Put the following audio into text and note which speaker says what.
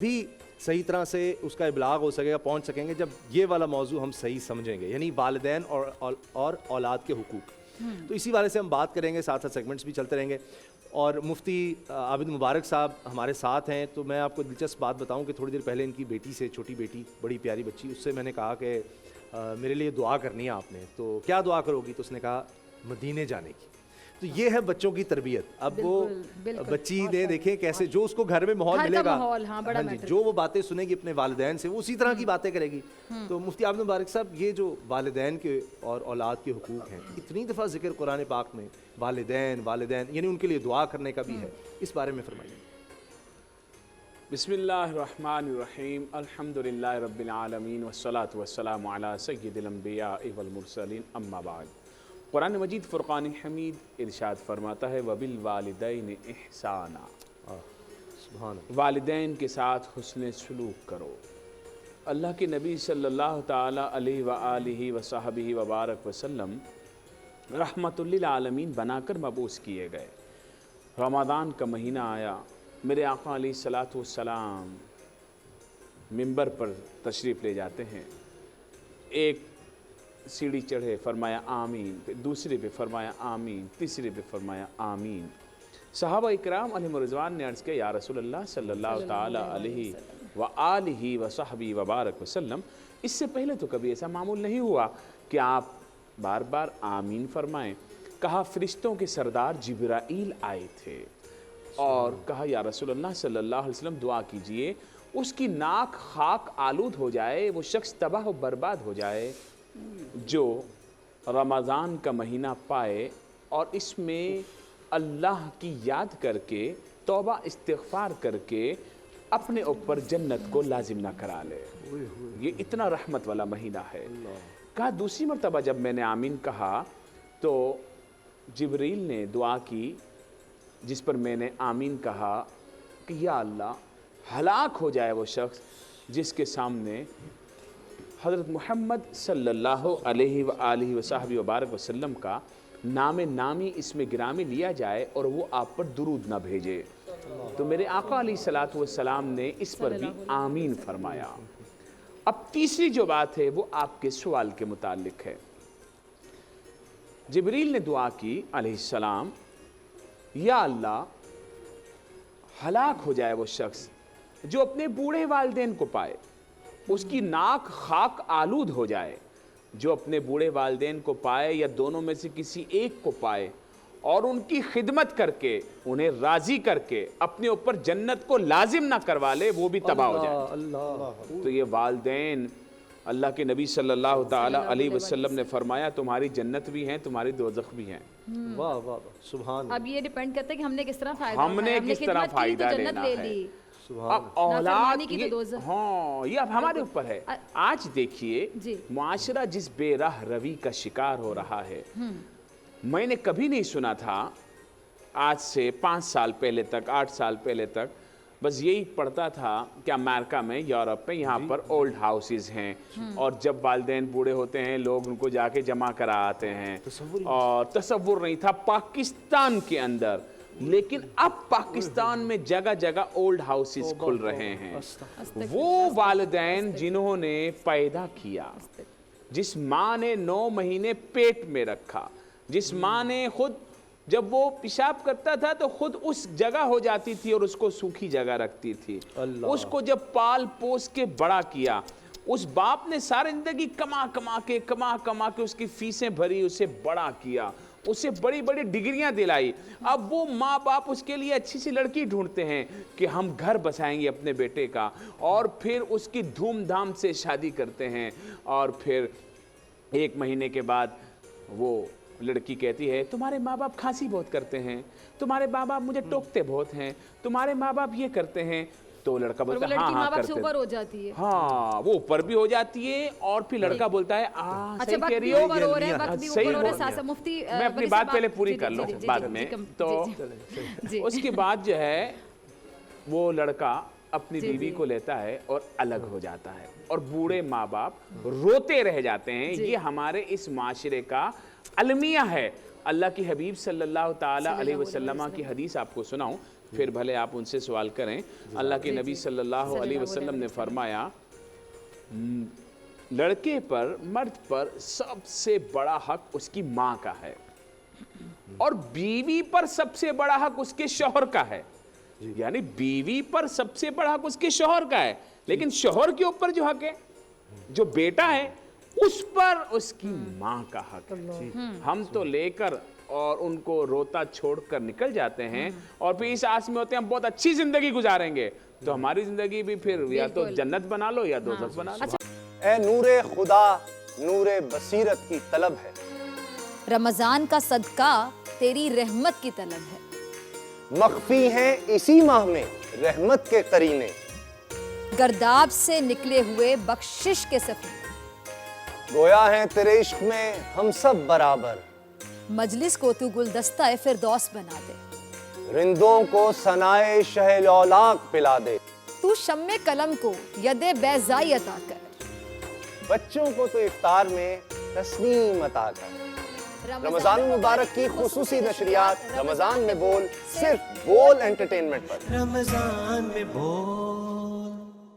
Speaker 1: بھی صحیح طرح سے اس کا ابلاغ ہو سکے گا، پہنچ سکیں گے جب یہ والا موضوع ہم صحیح سمجھیں گے، یعنی والدین اور اولاد کے حقوق. تو اسی والے سے ہم بات کریں گے، ساتھ ساتھ سیگمنٹس بھی چلتے رہیں گے. اور مفتی عابد مبارک صاحب ہمارے ساتھ ہیں. تو میں آپ کو دلچسپ بات بتاؤں کہ تھوڑی دیر پہلے ان کی بیٹی سے، چھوٹی بیٹی، بڑی پیاری بچی، اس سے میں نے کہا کہ میرے لیے دعا کرنی ہے آپ نے. تو کیا دعا کرو گی؟ تو اس نے کہا مدینے جانے کی. تو یہ ہے بچوں کی تربیت. اب وہ بچی نے دیکھیں کیسے جو اس کو گھر میں ماحول ملے گا، ہاں جی، جو وہ باتیں سنے گی اپنے والدین سے، وہ اسی طرح کی باتیں کرے گی. تو مفتی عابد مبارک صاحب، یہ جو والدین کے اور اولاد کے حقوق ہیں، اتنی دفعہ ذکر قرآن پاک میں والدین یعنی ان کے لیے دعا کرنے کا بھی ہے، اس بارے میں فرمائیے.
Speaker 2: بسم اللہ الرحمن الرحیم. الحمدللہ رب العالمین والصلاة والسلام علی سید الانبیاء والمرسلین، اما بعد. قرآن مجید فرقان حمید ارشاد فرماتا ہے وَبِالْوَالِدَيْنِ إِحْسَانًا، والدین کے ساتھ حسن سلوک کرو. اللہ کے نبی صلی اللہ تعالی علیہ وآلہ وصحبہ وبارک وسلم رحمت للعالمین بنا کر مبعوث کیے گئے. رمضان کا مہینہ آیا، میرے آقا علیہ الصلاۃ والسلام منبر پر تشریف لے جاتے ہیں. ایک سیڑھی چڑھے، فرمایا آمین، پھر دوسرے پہ فرمایا آمین، تیسرے پہ فرمایا آمین. صحابہ اکرام علیہم رضوان نے عرض کیا یا رسول اللہ صلی اللہ تعالی علیہ وآلہ وصحبہ وبارک وسلم، اس سے پہلے تو کبھی ایسا معمول نہیں ہوا کہ آپ بار بار آمین فرمائیں. کہا فرشتوں کے سردار جبرائیل آئے تھے اور کہا یا رسول اللہ صلی اللہ علیہ وسلم دعا کیجئے اس کی ناک خاک آلود ہو جائے، وہ شخص تباہ و برباد ہو جائے جو رمضان کا مہینہ پائے اور اس میں اللہ کی یاد کر کے، توبہ استغفار کر کے اپنے اوپر جنت کو لازم نہ کرا لے. یہ اتنا رحمت والا مہینہ ہے. کہا دوسری مرتبہ جب میں نے آمین کہا تو جبریل نے دعا کی، جس پر میں نے آمین کہا کہ یا اللہ ہلاک ہو جائے وہ شخص جس کے سامنے حضرت محمد صلی اللہ علیہ وآلہ وصحبہ وبارک وسلم کا نام نامی اسم گرامی لیا جائے اور وہ آپ پر درود نہ بھیجے. تو میرے آقا علیہ الصلاۃ والسلام نے اس پر بھی آمین فرمایا. اب تیسری جو بات ہے وہ آپ کے سوال کے متعلق ہے. جبریل نے دعا کی علیہ السلام، یا اللہ ہلاک ہو جائے وہ شخص جو اپنے بوڑھے والدین کو پائے، اس کی ناک خاک آلود ہو جائے، جو اپنے بوڑھے والدین کو پائے یا دونوں میں سے کسی ایک کو پائے اور ان کی خدمت کر کے انہیں راضی کر کے اپنے اوپر جنت کو لازم نہ کروا لے، وہ بھی تباہ ہو جائے. تو یہ والدین، اللہ کے نبی صلی اللہ تعالی علیہ وسلم نے فرمایا تمہاری جنت بھی ہیں، تمہاری دوزخ بھی ہیں.
Speaker 1: واہ واہ سبحان.
Speaker 3: اب یہ ڈیپینڈ کرتا ہے کہ ہم نے کس طرح فائدہ
Speaker 2: ہم نے کس طرح فائدہ لینا ہے. اب اولاد ہاں یہ اب ہمارے اوپر ہے. آج دیکھیے معاشرہ جس بے راہ روی کا شکار ہو رہا ہے، میں نے کبھی نہیں سنا تھا آج سے 5 سال پہلے تک، 8 سال پہلے تک بس یہی پڑھتا تھا کہ امریکہ میں، یورپ میں یہاں پر اولڈ ہاؤسز ہیں اور جب والدین بوڑھے ہوتے ہیں لوگ ان کو جا کے جمع کرا آتے ہیں، اور تصور نہیں تھا پاکستان کے اندر. لیکن اب پاکستان میں جگہ جگہ اولڈ ہاؤسز کھل رہے ہیں. وہ والدین جنہوں نے پیدا کیا، جس ماں نے 9 مہینے پیٹ میں رکھا، جس ماں نے خود جب وہ پیشاب کرتا تھا تو خود اس جگہ ہو جاتی تھی اور اس کو سوکھی جگہ رکھتی تھی، اس کو جب پال پوس کے بڑا کیا، اس باپ نے ساری زندگی کما کما کے اس کی فیسیں بھری، اسے بڑا کیا، اسے بڑی بڑی ڈگریاں دلائی. اب وہ ماں باپ اس کے لیے اچھی سی لڑکی ڈھونڈتے ہیں کہ ہم گھر بسائیں گے اپنے بیٹے کا، اور پھر اس کی دھوم دھام سے شادی کرتے ہیں. اور پھر 1 مہینے کے بعد وہ لڑکی کہتی ہے تمہارے ماں باپ کھانسی بہت کرتے ہیں، تمہارے ماں باپ مجھے ٹوکتے بہت ہیں، تمہارے ماں باپ یہ کرتے ہیں. تو لڑکا بولتا ہے ہاں ہاں کرتے ہیں. ہاں وہ اوپر بھی ہو جاتی ہے اور پھر لڑکا بولتا ہے صحیح کہہ رہی ہو، صحیح. میں اپنی بات پہلے پوری کر لوں بعد میں. تو اس کے بعد جو ہے وہ لڑکا اپنی بیوی کو لیتا ہے اور الگ ہو جاتا ہے اور بوڑھے ماں باپ روتے رہ جاتے ہیں. یہ ہمارے اس معاشرے کا المیہ ہے. اللہ کی حبیب صلی اللہ تعالی علیہ وسلم کی حدیث آپ کو سناؤں پھر بھلے آپ ان سے سوال کریں. اللہ کے نبی صلی اللہ علیہ وسلم نے فرمایا لڑکے پر مرد پر سب سے بڑا حق اس کی ماں کا ہے اور بیوی پر سب سے بڑا حق اس کے شوہر کا ہے. یعنی بیوی پر سب سے بڑا حق اس کے شوہر کا ہے, لیکن شوہر کے اوپر جو حق ہے, جو بیٹا ہے, اس پر اس کی ماں کا حق ہے. ہم تو لے کر اور ان کو روتا چھوڑ کر نکل جاتے ہیں اور پھر اس آس میں ہوتے ہیں ہم بہت اچھی زندگی گزاریں گے, تو ہماری زندگی بھی پھر یا تو جنت بنا لو یا دوزخ بنا لو.
Speaker 4: اے نور خدا نور بصیرت کی طلب ہے,
Speaker 5: رمضان کا صدقہ تیری رحمت کی طلب ہے.
Speaker 4: مخفی ہیں اسی ماہ میں رحمت کے قرینے,
Speaker 5: گرداب سے نکلے ہوئے بخشش کے سفیر.
Speaker 4: گویا ہیں تیرے عشق میں ہم سب برابر,
Speaker 5: مجلس کو تو گلدستہ فردوس بنا دے.
Speaker 4: رندوں کو ثنائے شہ لولاک پلا دے,
Speaker 5: تو شمع قلم کو ید بیضائی عطا کر.
Speaker 4: بچوں کو تو افطار میں تسنیم عطا کر. رمضان مبارک کی خصوصی نشریات رمضان میں بول, صرف بول انٹرٹینمنٹ پر.
Speaker 6: رمضان میں بول.